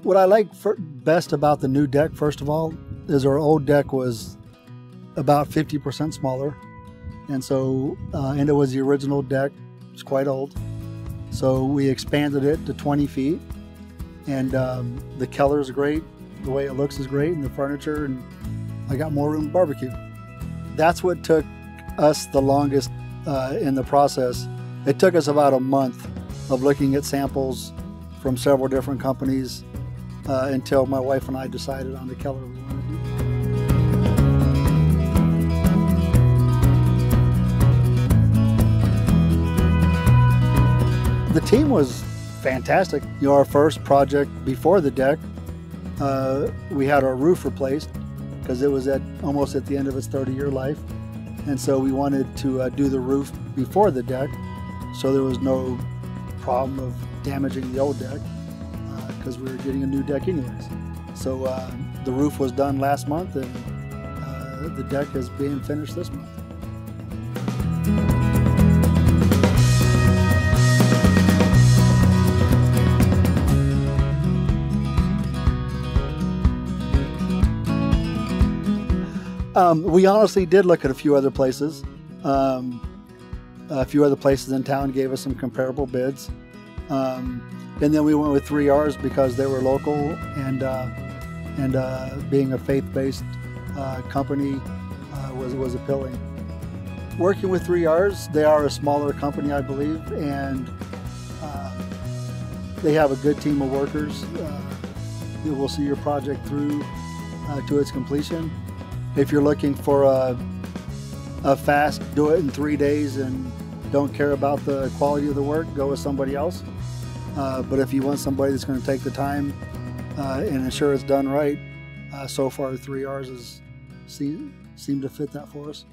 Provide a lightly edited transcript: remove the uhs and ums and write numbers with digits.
What I like best about the new deck, first of all, is our old deck was about 50% smaller. And so, and it was the original deck. It's quite old. So we expanded it to 20 feet. And the color is great. The way it looks is great. And the furniture, and I got more room to barbecue. That's what took us the longest in the process. It took us about a month of looking at samples from several different companies until my wife and I decided on the color we wanted to do. The team was fantastic. You know, our first project before the deck, we had our roof replaced because it was almost at the end of its 30-year life. And so we wanted to do the roof before the deck, so there was no problem of damaging the old deck because we were getting a new deck anyways. So the roof was done last month, and the deck is being finished this month. We honestly did look at a few other places. A few other places in town gave us some comparable bids. And then we went with 3Rs because they were local, and being a faith-based company was appealing. Working with 3Rs, they are a smaller company, I believe, and they have a good team of workers. They will see your project through to its completion. If you're looking for a fast, do it in 3 days and don't care about the quality of the work, go with somebody else. But if you want somebody that's going to take the time and ensure it's done right, so far 3Rs seem to fit that for us.